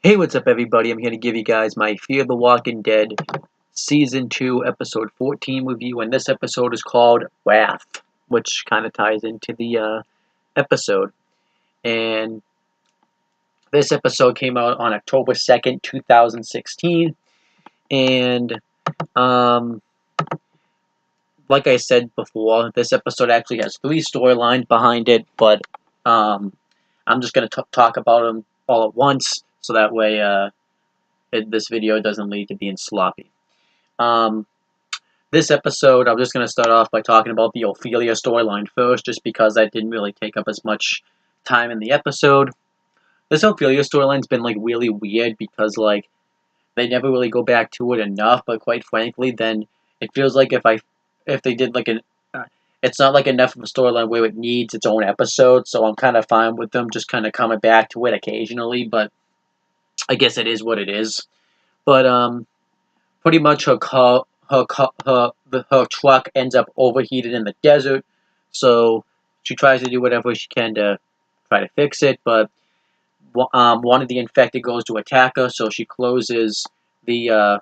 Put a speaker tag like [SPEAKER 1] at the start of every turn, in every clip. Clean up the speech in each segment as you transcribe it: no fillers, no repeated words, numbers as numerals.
[SPEAKER 1] Hey, what's up, everybody? I'm here to give you guys my Fear the Walking Dead Season 2, Episode 14 review, and this episode is called Wrath, which kind of ties into the episode. And this episode came out on October 2nd, 2016, and um, like I said before, this episode actually has three storylines behind it, but I'm just going to talk about them all at once, so that way this video doesn't lead to being sloppy. Um, this episode, I'm just going to start off by talking about the Ophelia storyline first, just because that didn't really take up as much time in the episode. This Ophelia storyline's been, like, really weird because, like, they never really go back to it enough, but quite frankly, then it feels like if they did, like, it's not, like, enough of a storyline where it needs its own episode, so I'm kind of fine with them just kind of coming back to it occasionally, but I guess it is what it is. But, pretty much her truck ends up overheated in the desert, so she tries to do whatever she can to try to fix it, but one of the infected goes to attack her, so she closes the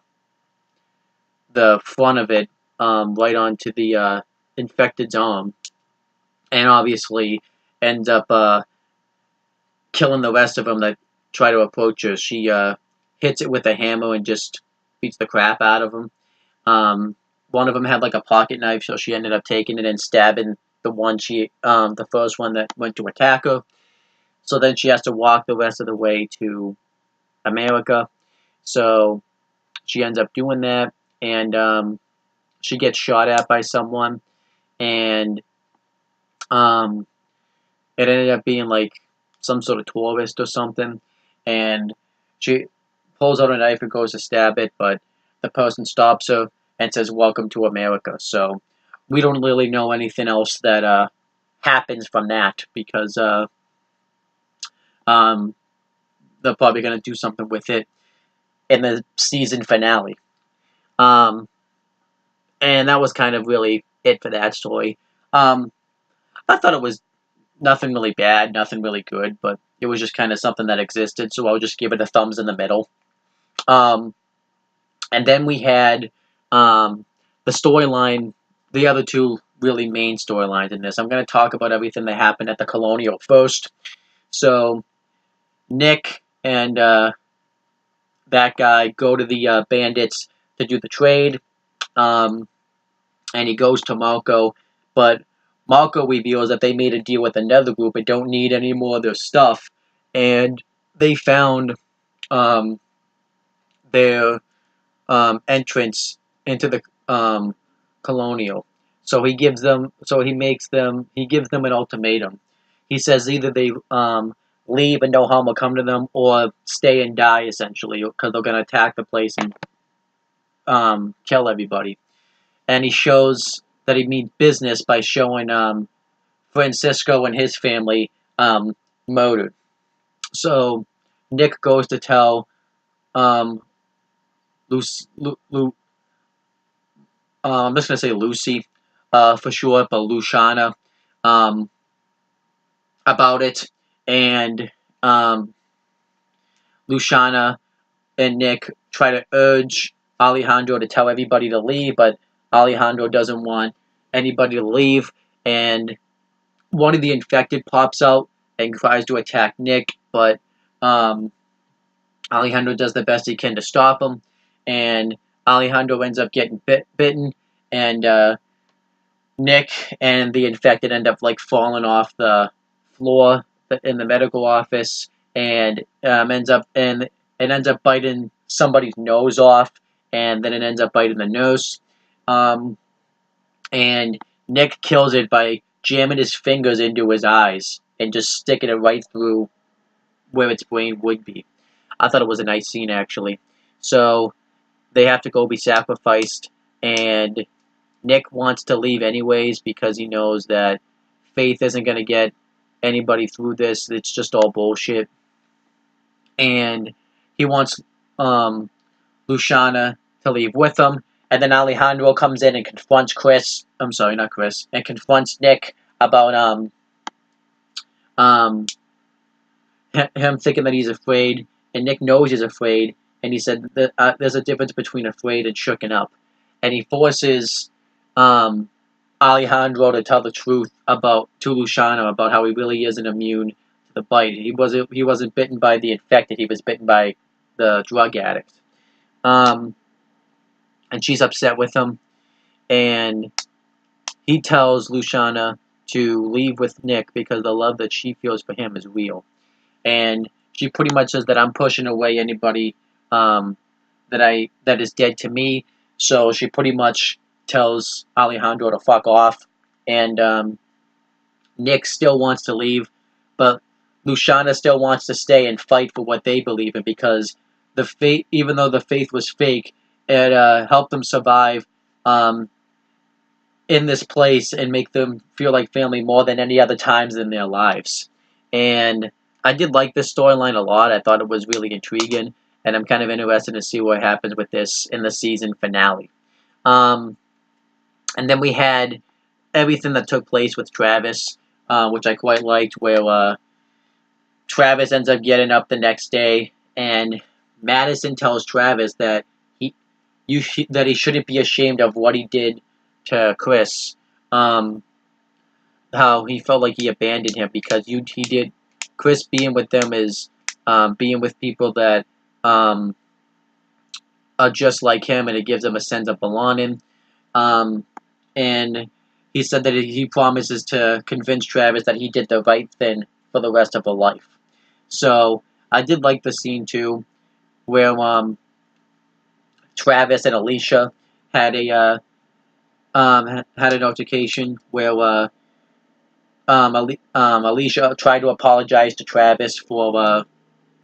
[SPEAKER 1] front of it right onto the infected's arm, and obviously ends up killing the rest of them that try to approach her. She hits it with a hammer and just beats the crap out of them. One of them had like a pocket knife, so she ended up taking it and stabbing the first one that went to attack her. So then she has to walk the rest of the way to America. So she ends up doing that, and she gets shot at by someone, and it ended up being like some sort of tourist or something, and she pulls out a knife and goes to stab it, but the person stops her and says, "Welcome to America." So we don't really know anything else that happens from that because um, they're probably going to do something with it in the season finale. Um, and that was kind of really it for that story. Um, I thought it was nothing really bad, nothing really good, but it was just kind of something that existed, so I'll just give it a thumbs in the middle. Um, and then we had the storyline, the other two really main storylines in this. I'm going to talk about everything that happened at the Colonial first. So, Nick and that guy go to the bandits to do the trade, and he goes to Marco, but Marco reveals that they made a deal with another group and don't need any more of their stuff, and they found their entrance into the Colonial. So he gives them, he gives them an ultimatum. He says either they leave and no harm will come to them, or stay and die, essentially, because they're going to attack the place and kill everybody. And he shows that he means business by showing Francisco and his family murdered. So Nick goes to tell Lucy, I'm just gonna say Lucy for short, but Luciana um, about it, and Luciana and Nick try to urge Alejandro to tell everybody to leave, but Alejandro doesn't want anybody to leave, and one of the infected pops out and tries to attack Nick, but Alejandro does the best he can to stop him, and Alejandro ends up getting bitten, and Nick and the infected end up like falling off the floor in the medical office, and it ends up biting somebody's nose off, and then it ends up biting the nurse, um, and Nick kills it by jamming his fingers into his eyes and just sticking it right through where its brain would be. I thought it was a nice scene, actually. So they have to go be sacrificed, and Nick wants to leave anyways because he knows that Faith isn't going to get anybody through this. It's just all bullshit. And he wants Luciana to leave with him. And then Alejandro comes in and confronts and confronts Nick about him thinking that he's afraid, and Nick knows he's afraid, and he said that there's a difference between afraid and shooken up, and he forces Alejandro to tell the truth to Luciano about how he really isn't immune to the bite. He wasn't bitten by the infected. He was bitten by the drug addict. And she's upset with him, and he tells Luciana to leave with Nick because the love that she feels for him is real. And she pretty much says that I'm pushing away anybody that is dead to me. So she pretty much tells Alejandro to fuck off, and Nick still wants to leave, but Luciana still wants to stay and fight for what they believe in because the faith, even though the faith was fake, it helped them survive in this place and make them feel like family more than any other times in their lives. And I did like this storyline a lot. I thought it was really intriguing, and I'm kind of interested to see what happens with this in the season finale. And then we had everything that took place with Travis, which I quite liked, where Travis ends up getting up the next day, and Madison tells Travis that he shouldn't be ashamed of what he did to Chris. How he felt like he abandoned him because he did. Chris being with them is being with people that are just like him, and it gives him a sense of belonging. And he said that he promises to convince Travis that he did the right thing for the rest of her life. So I did like the scene too, where Travis and Alicia had a notification where Alicia tried to apologize to Travis for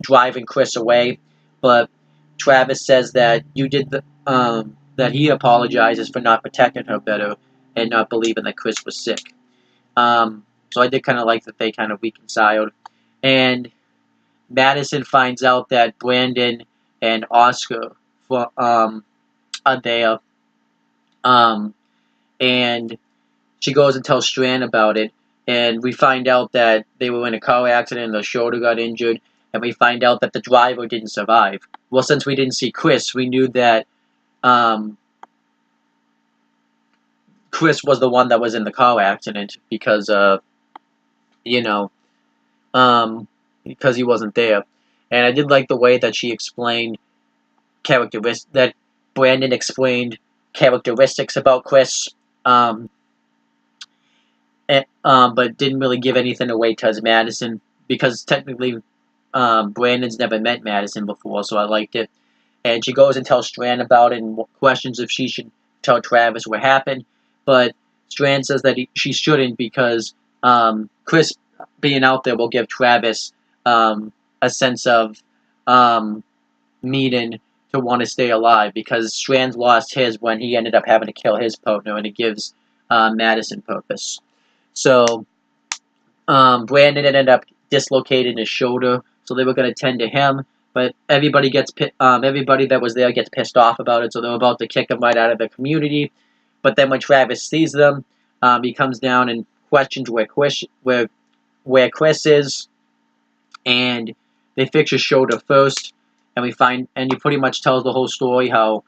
[SPEAKER 1] driving Chris away, but Travis says that that he apologizes for not protecting her better and not believing that Chris was sick. So I did kind of like that they kind of reconciled. And Madison finds out that Brandon and Oscar are there. And she goes and tells Strand about it. And we find out that they were in a car accident and their shoulder got injured. And we find out that the driver didn't survive. Well, since we didn't see Chris, we knew that Chris was the one that was in the car accident because, because he wasn't there. And I did like the way that she explained that Brandon explained characteristics about Chris, but didn't really give anything away to Madison because technically Brandon's never met Madison before, so I liked it. And she goes and tells Strand about it and questions if she should tell Travis what happened, but Strand says that she shouldn't because Chris being out there will give Travis a sense of needing to want to stay alive because Strand lost his when he ended up having to kill his partner, and it gives Madison purpose. So Brandon ended up dislocating his shoulder, so they were going to tend to him, but everybody that was there gets pissed off about it, so they're about to kick him right out of the community. But then when Travis sees them, he comes down and questions where Chris is, and they fix his shoulder first, and he pretty much tells the whole story how,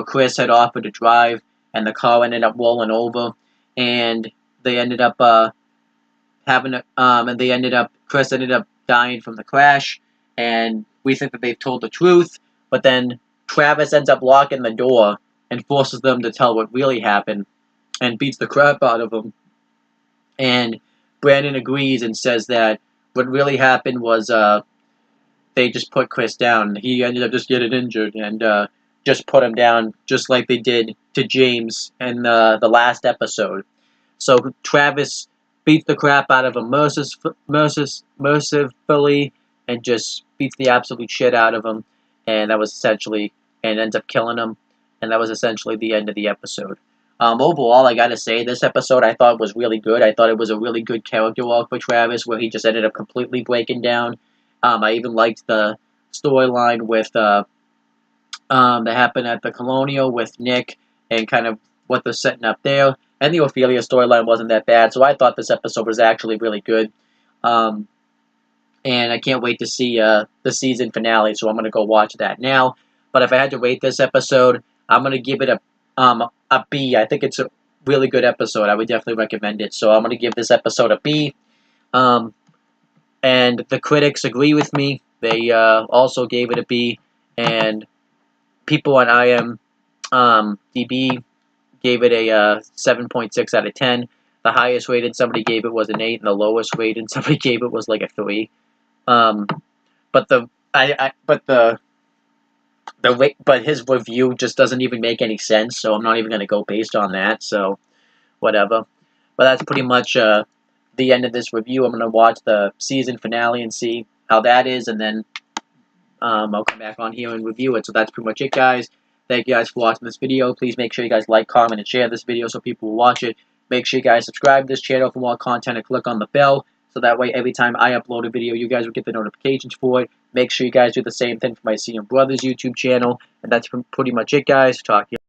[SPEAKER 1] Chris had offered to drive, and the car ended up rolling over, and they ended up Chris ended up dying from the crash, and we think that they've told the truth, but then Travis ends up locking the door and forces them to tell what really happened, and beats the crap out of them. And Brandon agrees and says that what really happened was they just put Chris down. He ended up just getting injured and just put him down, just like they did to James in the last episode. So Travis beats the crap out of him mercifully and just beats the absolute shit out of him, and ends up killing him, and that was essentially the end of the episode. Overall, I gotta say, this episode I thought was really good. I thought it was a really good character arc for Travis, where he just ended up completely breaking down. I even liked the storyline with that happened at the Colonial with Nick and kind of what they're setting up there. And the Ophelia storyline wasn't that bad, so I thought this episode was actually really good. and I can't wait to see the season finale. So I'm gonna go watch that now. But if I had to rate this episode, I'm gonna give it a B. I think it's a really good episode. I would definitely recommend it. So I'm gonna give this episode a B. And the critics agree with me. They also gave it a B, and people on IMDb gave it a 7.6 out of 10. The highest rated somebody gave it was an 8, and the lowest rated somebody gave it was like a 3. But his review just doesn't even make any sense, so I'm not even gonna go based on that. So whatever. But that's pretty much the end of this review. I'm gonna watch the season finale and see how that is, and then I'll come back on here and review it. So that's pretty much it, guys. Thank you guys for watching this video. Please make sure you guys like, comment, and share this video so people will watch it. Make sure you guys subscribe to this channel for more content and click on the bell, so that way every time I upload a video, you guys will get the notifications for it. Make sure you guys do the same thing for my CM Brothers YouTube channel. And that's pretty much it, guys. Talk to you.